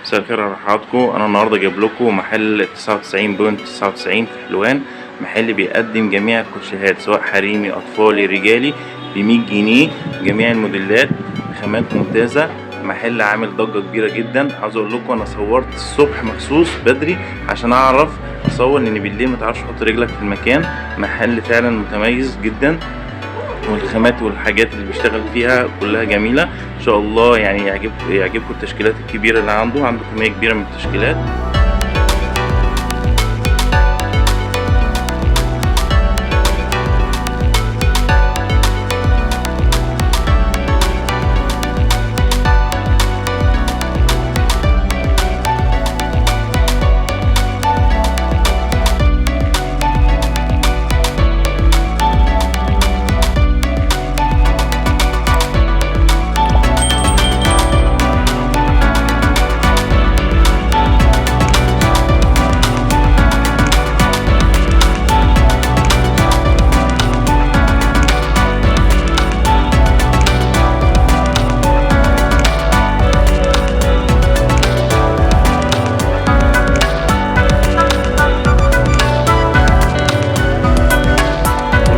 مساء الخير على حضراتكم. انا النهارده جايب لكم محل 99.99 في حلوان. محل بيقدم جميع الكوتشيهات سواء حريمي اطفالي رجالي ب 100 جنيه، جميع الموديلات بخامات ممتازه. محل عامل ضجه كبيره جدا. عاوز اقول لكم انا صورت الصبح مخصوص بدري عشان اعرف اصور، لان بالليل ما تعرفش تحط رجلك في المكان. محل فعلا متميز جدا، والخامات والحاجات اللي بيشتغل فيها كلها جميلة ان شاء الله. يعني يعجبكم التشكيلات الكبيرة اللي عنده كمية كبيرة من التشكيلات.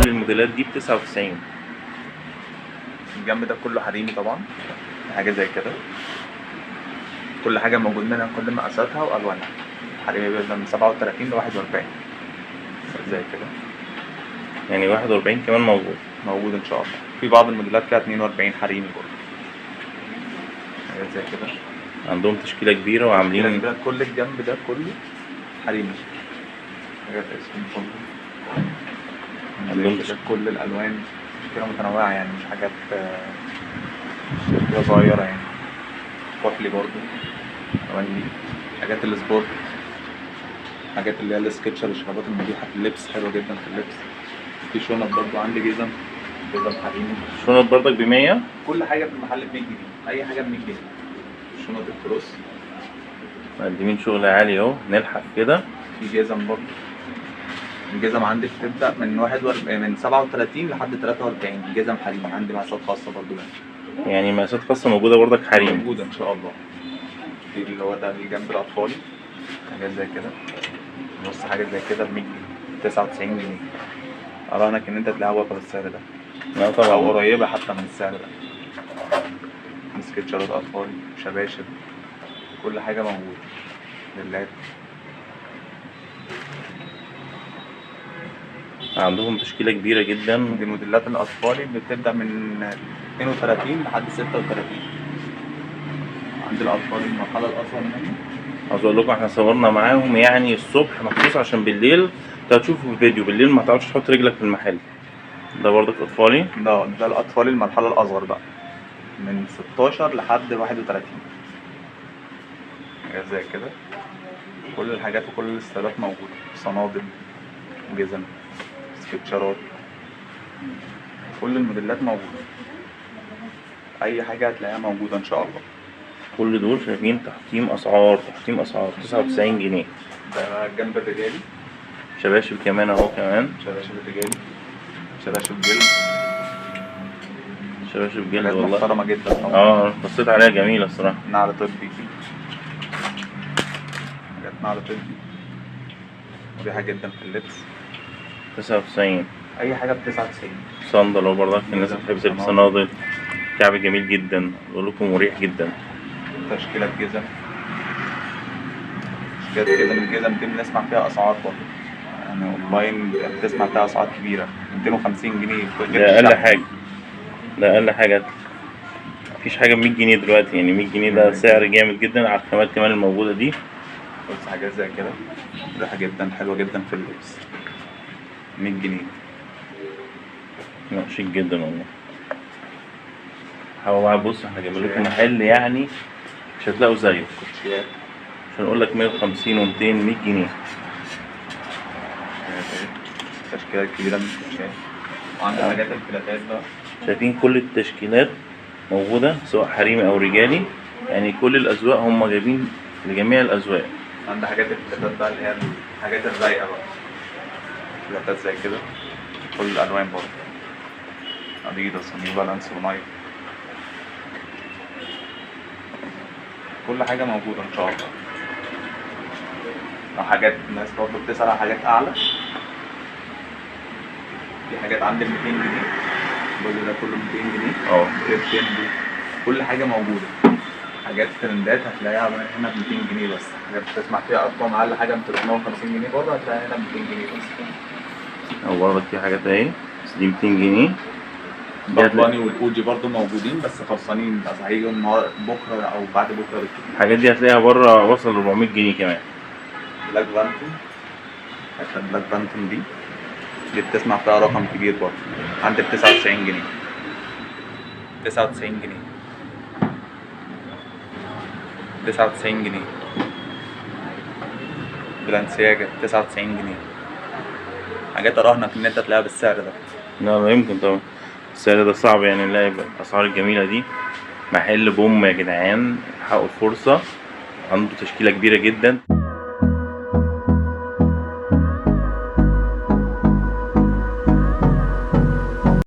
الموديلات دي ب99. الجنب ده كله حريمي طبعا، حاجه زي كده. كل حاجه موجود منها كل مقاساتها والوانها. حريمي بيبدا من 37 ل 41 زي كده. يعني 41 كمان موجود ان شاء الله. في بعض الموديلات فيها 42 حريمي برضه، حاجات زي كده. عندهم تشكيله كبيره وعاملين كل الجنب ده كله حريمي، حاجات اسمها كله. عندهم كل الالوان تشكيله متنوعه، يعني مش حاجات تشكيله صغيره يعني. كحلي برضه الالوان دي، حاجات السبورت، حاجات اللي هي السكتشر، الشرابات المريحه في اللبس، حلوه جدا في اللبس. في شنط برضه عندي، جزم حريمي. شنط برضك ب100. كل حاجه في المحل ب100 جنيه، اي حاجه ب100 جنيه. شنط الكروس مقدمين شغل عالي اهو، نلحق كده. في جزم برضه. الجزم عندي بتبدا من 37 لحد 43. جزم حريمي عندي مقاسات خاصه برضه. يعني مقاسات خاصه موجوده برضك حريمي، موجوده ان شاء الله. في اللي هو ده الجنب الاطفالي، حاجات زي كده. بص حاجات زي كده ب 100 جنيه، 99 جنيه. ارانك ان انت تلاقيها واقفه بالسعر ده. لا طبعا، او قريبه حتى من السعر ده. سكتشرات اطفالي، شباشب، كل حاجه موجوده. للات عندهم تشكيله كبيره جدا. دي موديلات الاطفالي بتبدا من 32 لحد 36. عند الاطفال المرحله الاصغر منه. عاوز اقول لكم احنا صورنا معاهم يعني الصبح مخصوص عشان بالليل هتشوفوا الفيديو. بالليل ما تعرفش تحط رجلك في المحل. ده برضك اطفالي. ده الاطفالي المرحله الاصغر بقى، من 16 لحد 31. حاجات زي كده. كل الحاجات وكل الاستايلات موجوده. صنادل، جزم، سكتشرات، كل الموديلات موجوده. اي حاجه هتلاقيها موجوده ان شاء الله. كل دول شايفين تحطيم اسعار 99 جنيه. ده الجنب الرجالي. شباشب كمان اهو، كمان شباشب الرجالي، شباشب جلد. شباشب جلد والله محترمه جدا طبعا. بصيت عليها جميله الصراحه. نعل طبي، حاجات نعل طبي مريحه جدا في اللبس. 99. اي حاجه ب99. صندل اهو برضك، الناس بتحب تلبس صنادل. كعب جميل جدا، بقول لكم مريح جدا. تشكيلات جزم. الجزم دي بنسمع فيها اسعار برضه، يعني اونلاين بتسمع فيها اسعار كبيره. 250 جنيه ده اقل حاجه. ده اقل حاجه. مفيش حاجه ب100 جنيه دلوقتي، يعني 100 جنيه ده سعر جامد جدا على الخامات كمان الموجوده دي. بس حاجات زي كده مريحه جدا، حلوه جدا في اللبس. 100 جنيه. لا شيك جدا والله. هو بقى بص، احنا جايبين لكم محل يعني مش هتلاقوا زيه. كوتشيات مش هنقول لك 150 و200، 100 جنيه. تشكيلات كبيره من الكوتشيات. وعندنا حاجات الفلاتات بقى. شايفين كل التشكيلات موجوده سواء حريمي او رجالي، يعني كل الاذواق هم جايبين لجميع الاذواق. عندنا حاجات الفلاتات بقى اللي هي الحاجات الرايقه بقى، فلاتات زي كده كل الالوان برضه. اديداس ونيو بالانس ونايك، كل حاجة موجودة إن شاء الله. لو حاجات الناس برضه بتسأل على حاجات أعلى، في حاجات عند 200 جنيه، الجزء ده كله 200 جنيه. ريبتين دي كل حاجة موجودة. حاجات ترندات هتلاقيها هنا ب 200 جنيه بس، حاجات بتسمع فيها أرقام أقل حاجة من 350 جنيه برضه هتلاقيها هنا ب 200 جنيه بس. أو برضك في حاجات أهي بس دي 200 جنيه. الباباني والأوجي برضه موجودين بس خلصانين، بس هيجوا بكرة أو بعد بكرة بالكتير. الحاجات دي هتلاقيها بره وصل 400 جنيه كمان. بلاك فانتوم، حتى البلاك فانتوم دي بتسمع فيها رقم كبير برضه، عندك 99 جنيه. 99 جنيه 99 جنيه. بلانسياجا 99 جنيه. حاجات أراهنك إن أنت تلاقيها بالسعر ده. لا يمكن طبعا، السعر ده صعب يعني نلاقي الأسعار الجميلة دي. محل بوم يا جدعان، حقوا الفرصة، عنده تشكيلة كبيرة جدا.